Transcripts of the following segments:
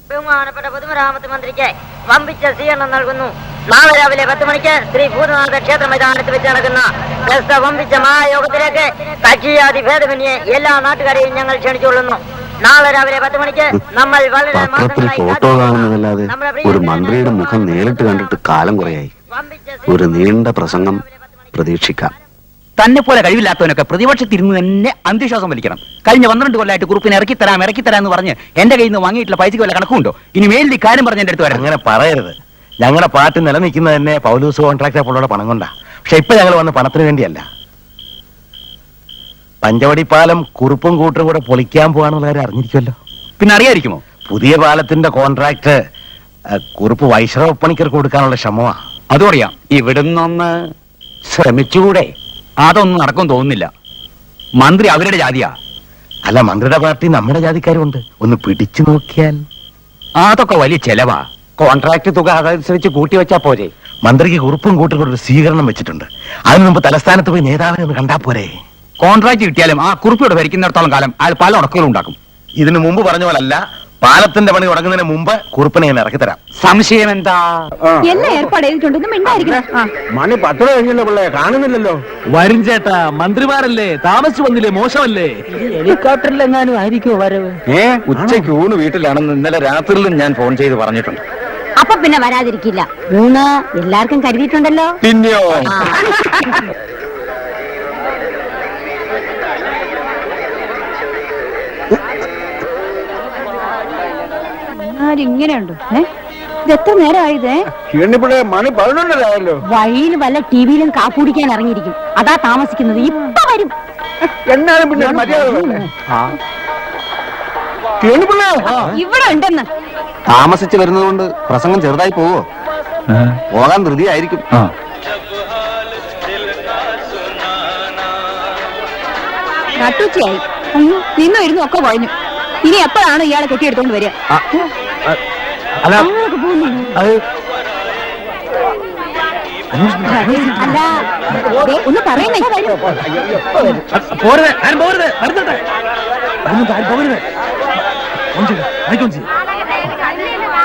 ബഹുമാനപ്പെട്ട പൊതുമരാമത്ത് മന്ത്രിക്ക് വമ്പിച്ച സ്വീകരണം നൽകുന്നു. നാളെ രാവിലെ 10 മണിക്ക് ശ്രീ ഭൂതനാഥ ക്ഷേത്ര മൈതാനത്ത് വെച്ച് നടക്കുന്ന വമ്പിച്ച മഹായോഗത്തിലേക്ക് കക്ഷിയാതി ഭേദമന്യേ എല്ലാ നാട്ടുകാരെയും ഞങ്ങൾ ക്ഷണിച്ചുകൊള്ളുന്നു. നാളെ രാവിലെ 10 മണിക്ക് നമ്മൾ വളരെ ഫോട്ടോ കാണുന്നതല്ലാതെ ഒരു മന്ത്രിയുടെ മുഖം നേരിട്ട് കണ്ടിട്ട് കാലം കുറയായി. ഒരു നീണ്ട പ്രസംഗം പ്രതീക്ഷിക്കാം. തന്നെ പോലെ കഴിവില്ലാത്തവനൊക്കെ പ്രതിപക്ഷത്തിരുന്ന് തന്നെ അന്ത്യശ്വാസം വലിക്കണം. കഴിഞ്ഞ 12 കൊല്ലമായിട്ട് കുറിപ്പിന് ഇറക്കിത്തരാം എന്ന് പറഞ്ഞ് എന്റെ കയ്യിൽ നിന്ന് വാങ്ങിയിട്ടുള്ള പൈസക്ക് വല്ല കണക്കുണ്ടോ? ഇനി മേലിൽ ഈ കാര്യം പറഞ്ഞ എന്റെ അടുത്ത് വരാം. അങ്ങനെ പറയരുത്. ഞങ്ങളുടെ പാർട്ടി നിലനിൽക്കുന്നത് തന്നെ പൗലൂസ് കോൺട്രാക്ട് പോലുള്ള പണം കൊണ്ടാ. പക്ഷെ ഇപ്പൊ ഞങ്ങൾ വന്ന പണത്തിന് വേണ്ടിയല്ല. പഞ്ചവടി പാലം കുറുപ്പും കൂട്ടരും കൂടെ പൊളിക്കാൻ പോകാനുള്ള കാര്യം അറിഞ്ഞിരിക്കുമല്ലോ. പിന്നെ അറിയാതിരിക്കുമോ? പുതിയ പാലത്തിന്റെ കോൺട്രാക്ട് കുറുപ്പ് വൈശ്രവ പണിക്കർക്ക് കൊടുക്കാനുള്ള ശ്രമമാ. അതും അറിയാം. ഇവിടുന്നൊന്ന് ശ്രമിച്ചുകൂടെ? അതൊന്നും നടക്കും തോന്നുന്നില്ല. മന്ത്രി അവരുടെ ജാതിയാ. അല്ല, മന്ത്രിയുടെ പാർട്ടി നമ്മുടെ ജാതിക്കാരുണ്ട്. ഒന്ന് പിടിച്ചു നോക്കിയാൽ. അതൊക്കെ വലിയ ചെലവാ. കോൺട്രാക്ട് തുക അതനുസരിച്ച് കൂട്ടിവെച്ചാ പോരെ. മന്ത്രിക്ക് കുറുപ്പും കൂട്ടും കൂടെ ഒരു സ്വീകരണം വെച്ചിട്ടുണ്ട്. അതിനു മുമ്പ് തലസ്ഥാനത്ത് പോയി നേതാവിനെ ഒന്ന് കണ്ടാ പോരെ. കോൺട്രാക്ട് കിട്ടിയാലും ആ കുറിപ്പോട് ഭരിക്കുന്നിടത്തോളം കാലം അയാൾ പല ഉടക്കുകളും ഉണ്ടാക്കും. ഇതിനു മുമ്പ് പറഞ്ഞ പോലല്ല, പാലത്തിന്റെ പണി തുടങ്ങുന്നതിന് മുമ്പ് കുറുപ്പിനെ ഞാൻ ഇറക്കിത്തരാം. സംശയം എന്താ? എല്ലാ ഏർപ്പാട് ചെയ്തിട്ടുണ്ടെന്നും മിണ്ടായിരിക്കണം. മണി 10 കഴിഞ്ഞല്ലോ പിള്ളേ, കാണുന്നില്ലല്ലോ. വരും ചേട്ടാ, മന്ത്രിമാരല്ലേ, താമസിച്ചു വന്നില്ലേ, മോശമല്ലേ? ഹെലികോപ്റ്ററിൽ എങ്ങാനും ആയിരിക്കും വരവ്. ഉച്ചയ്ക്ക് ഊണ് വീട്ടിലാണെന്ന് ഇന്നലെ രാത്രിയിലും ഞാൻ ഫോൺ ചെയ്ത് പറഞ്ഞിട്ടുണ്ട്. അപ്പൊ പിന്നെ വരാതിരിക്കില്ല. ഊണ് എല്ലാവർക്കും കരുതിയിട്ടുണ്ടല്ലോ. പിന്നെയോ? ഇങ്ങനെയുണ്ട്. ഇത് എത്ര നേരമായത്? മണി 11 വഴിയിൽ വല്ല ടിവിയിലും കാപ്പുടിക്കാൻ ഇറങ്ങിയിരിക്കും. അതാ താമസിക്കുന്നത്. ഇപ്പൊ വരും. എന്നാലും പിന്നെ ഇവിടെ ഉണ്ടെന്ന്. താമസിച്ചു വരുന്നതുകൊണ്ട് പ്രസംഗം ചെറുതായി പോവോ? പോകാൻ ധൃതിയായിരിക്കും. നട്ടുച്ചയായി. നിന്നും ഇരുന്നും ഒക്കെ കഴിഞ്ഞു. ഇനി എപ്പോഴാണ് ഇയാളെ കെട്ടിയെടുത്തോണ്ട് വരിക? അല്ല, ഒന്ന് പറയുന്നേ.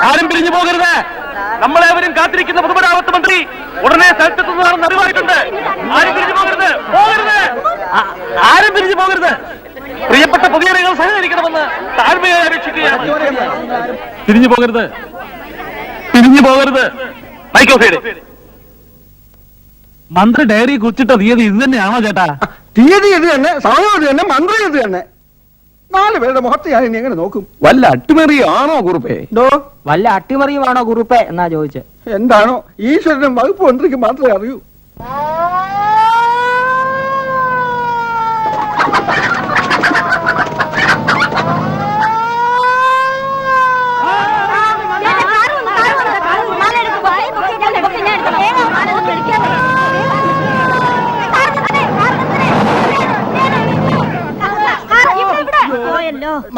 ആരും പിരിഞ്ഞു പോകരുത്. നമ്മളേവരും കാത്തിരിക്കുന്ന പൊതുമരാമത്ത് മന്ത്രി ഉടനെ സ്ഥലത്തെത്തുന്നതാണെന്ന് അറിവായിട്ടുണ്ട്. ആരും പിരിഞ്ഞു പോകരുത്. ആരും പിരിഞ്ഞു പോകരുത്. പ്രിയപ്പെട്ട പൊതുജനങ്ങൾ സഹകരിക്കണമെന്ന് താഴ്മയായി അപേക്ഷിക്കുകയാണ്. തിരിഞ്ഞു പോകരുത്, തിരിഞ്ഞു പോകരുത്. മന്ത്രി ഡയറി കുറിച്ചിട്ട തീയതി ഇത് തന്നെയാണോ ചേട്ടാ? തീയതി ഇത് തന്നെ, സമയം ഇത് തന്നെ, മന്ത്രി ഇത് തന്നെ. 4 പേരുടെ മുഖത്ത് ഞാൻ ഇനി എങ്ങനെ നോക്കും? വല്ല അട്ടിമറിയാണോ കുറുപ്പേ? വല്ല അട്ടിമറിയുമാണോ കുറുപ്പേ എന്നാ ചോദിച്ചത്. എന്താണോ ഈശ്വരനും വകുപ്പ് മന്ത്രിക്ക് മാത്രമേ അറിയൂ.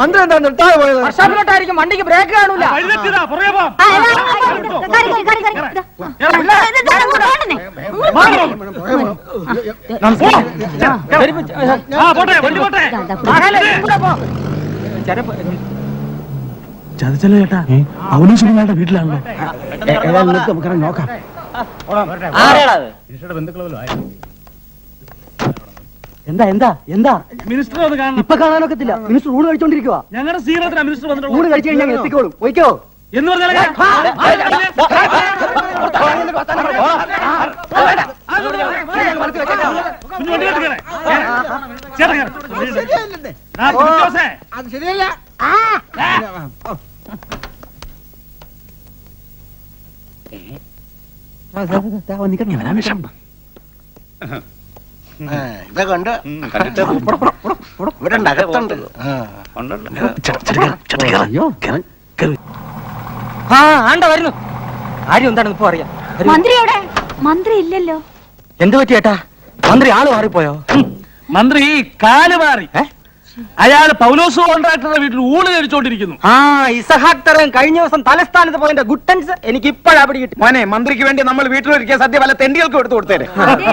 മന്ത്രി എന്താ നിർത്താതെ പോയത്? വർഷാപ്പിലോട്ടായിരിക്കും. വണ്ടിക്ക് ബ്രേക്ക് കാണൂല. ചതിച്ചല്ലോ ചേട്ടാ. അവനും സുഖങ്ങളുടെ വീട്ടിലാണല്ലോ. നമുക്ക് നോക്കാം. എന്താ എന്താ എന്താ മിനിസ്റ്റർ അത് കാണണം. ഇപ്പൊ കാണാനൊക്കത്തില്ല. മിനിസ്റ്റർ ഊണ് കഴിച്ചോണ്ടിരിക്കുവാ. ഞങ്ങളുടെ സ്വീകരണത്തിനാ മിനിസ്റ്റർ വന്നിട്ട്. ഊണ് കഴിച്ചു കഴിഞ്ഞാൽ എത്തിക്കോളും. പോയിക്കോ എന്ന് പറഞ്ഞാൽ അത് ശരിയല്ല. ഇതൊക്കെ ഉണ്ട്. ഇവിടെ അകത്തുണ്ട്. ആണ്ട വരുന്നു. ആരും എന്താണെന്ന് ഇപ്പൊ അറിയാം. മന്ത്രിയോടെ? മന്ത്രി ഇല്ലല്ലോ. എന്ത് പറ്റി ചേട്ടാ? മന്ത്രി ആള് മാറിപ്പോയോ? മന്ത്രി കാല് മാറി. അയാൾ പൗലോസ് കോൺട്രാക്ടറുടെ വീട്ടിൽ ഊണ് കഴിച്ചോണ്ടിരിക്കുന്നു. ഇസഹാക്ക് തരം കഴിഞ്ഞ ദിവസം തലസ്ഥാനത്ത് പോയതിന്റെ ഗുട്ടൻസ് എനിക്ക് ഇപ്പോഴാ പിടി കിട്ടി. മോനെ, മന്ത്രിക്ക് വേണ്ടി നമ്മൾ വീട്ടിലൊരുക്കിയ സദ്യ പല തെണ്ടികൾക്ക് എടുത്തു കൊടുത്തേരെ. മന്ത്രി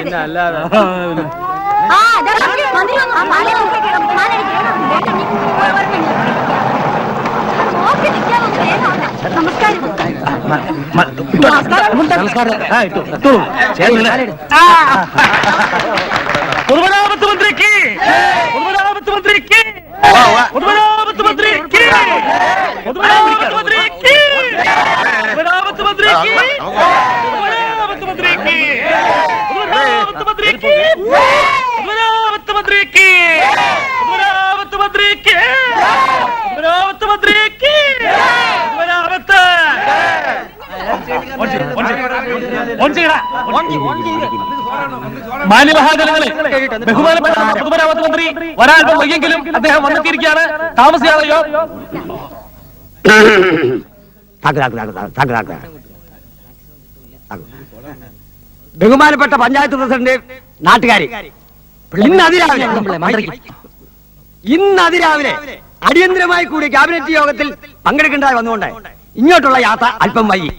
പൊതുമരാമത്ത് മന്ത്രിക്ക് പൊതുമരാമത്ത് മന്ത്രിക്ക് പൊതുമരാമത്ത് മന്ത്രിക്ക് പൊതുമരാമത്ത് മന്ത്രിക്ക് പൊതുമരാമത്ത് മന്ത്രിക്ക് പൊതുമരാമത്ത് മന്ത്രിക്ക് പൊതുമരാമത്ത് മന്ത്രിക്ക് പൊതുമരാമത്ത് മന്ത്രിക്ക് പൊതുമരാമത്ത് മന്ത്രിക്ക് പൊതുമരാമത്ത് മന്ത്രിക്ക് പൊതുമരാമത്ത് മാന്യമഹാജനങ്ങളെ, ബഹുമാനപ്പെട്ട പൊതുമരാമത്ത് മന്ത്രി വരാൻ വൈകിയെങ്കിലും അദ്ദേഹം വന്നെത്തിയിരിക്കുകയാണ്. താമസിയാതെയോ? ബഹുമാനപ്പെട്ട പഞ്ചായത്ത് പ്രസിഡന്റ്, നാട്ടുകാരി, ഇന്ന് അതിരാവിലെ അടിയന്തരമായി കൂടി ക്യാബിനറ്റ് യോഗത്തിൽ പങ്കെടുക്കേണ്ടതായി വന്നുകൊണ്ട് ഇങ്ങോട്ടുള്ള യാത്ര അല്പം വൈകി.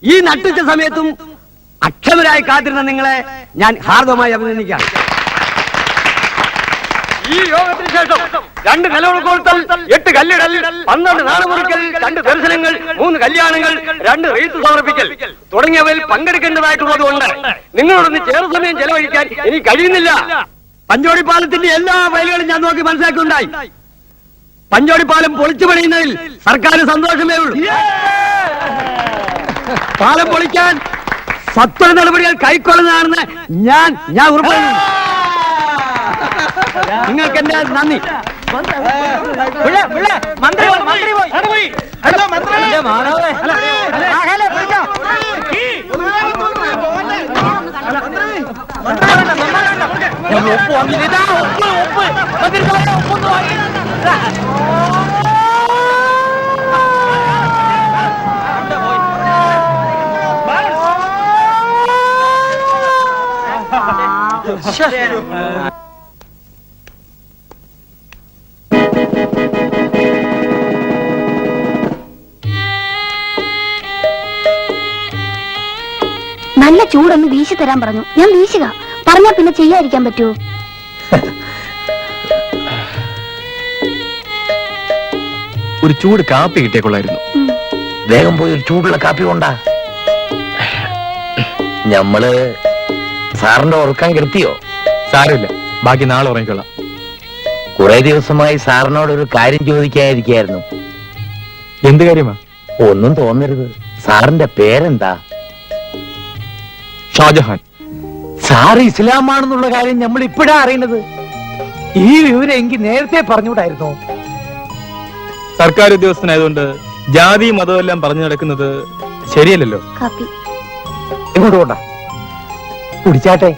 ഈ നട്ടുച്ച സമയത്തും അക്ഷമരായി കാത്തിരുന്ന നിങ്ങളെ ഞാൻ ഹാർദവമായി അഭിനന്ദിക്കുകയാണ്. ഈ യോഗത്തിന് ശേഷം 2 നിലവിളക്കോൽത്തൽ, 8 കല്ലിടൽ, 12 നാണമുറിക്കൽ, 2 ദർശനങ്ങൾ, 3 കല്യാണങ്ങൾ, 2 റീത്ത് സമർപ്പിക്കൽ തുടങ്ങിയവയിൽ പങ്കെടുക്കേണ്ടതായിട്ടുള്ളതുകൊണ്ട് നിങ്ങളോടൊന്ന് ചേർന്ന സമയം ചെലവഴിക്കാൻ എനിക്ക് കഴിയുന്നില്ല. പഞ്ചോടിപ്പാലത്തിന്റെ എല്ലാ വയലുകളും ഞാൻ നോക്കി മനസ്സിലാക്കിയുണ്ടായി. പഞ്ചോടിപ്പാലം പൊളിച്ചു പണിയുന്നതിൽ സർക്കാരിന് സന്തോഷമേ ഉള്ളൂ. പാലം പൊളിക്കാൻ സത്വര നടപടികൾ കൈക്കൊള്ളുന്നതാണെന്ന് ഞാൻ ഉറപ്പുവരുന്നു. നിങ്ങൾക്ക് എന്റെ നന്ദി. നല്ല ചൂടൊന്ന് വീശി തരാൻ പറഞ്ഞു. ഞാൻ വീശുക പറഞ്ഞാ പിന്നെ ചെയ്യാതിരിക്കാൻ പറ്റുമോ? ഒരു ചൂട് കാപ്പി കിട്ടിയേക്കൊള്ളായിരുന്നു. വേഗം പോയി ഒരു ചൂടുള്ള കാപ്പി കൊണ്ടാ. ഞമ്മള് സാറിന്റെ ഉറക്കാൻ കിടത്തിയോ? സാരമില്ല, ബാക്കി നാളെ ഉറങ്ങിക്കൊള്ളാം. കുറെ ദിവസമായി സാറിനോട് ഒരു കാര്യം ചോദിക്കാതിരിക്കായിരുന്നു. എന്ത് കാര്യമാ? ഒന്നും തോന്നരുത്. സാറിന്റെ പേരെന്താ? ഷാജഹാൻ. സാർ ഇസ്ലാമാണെന്നുള്ള കാര്യം നമ്മൾ ഇപ്പോഴാ അറിയുന്നത്. ഈ വിവരം എനിക്ക് നേരത്തെ പറഞ്ഞുകൂടായിരുന്നോ? സർക്കാർ ഉദ്യോഗസ്ഥനായതുകൊണ്ട് ജാതി മതവും എല്ലാം പറഞ്ഞു നടക്കുന്നത് ശരിയല്ലല്ലോ. കാപ്പി ഇങ്ങോട്ട് കൊണ്ട കുടിച്ചാട്ടെ.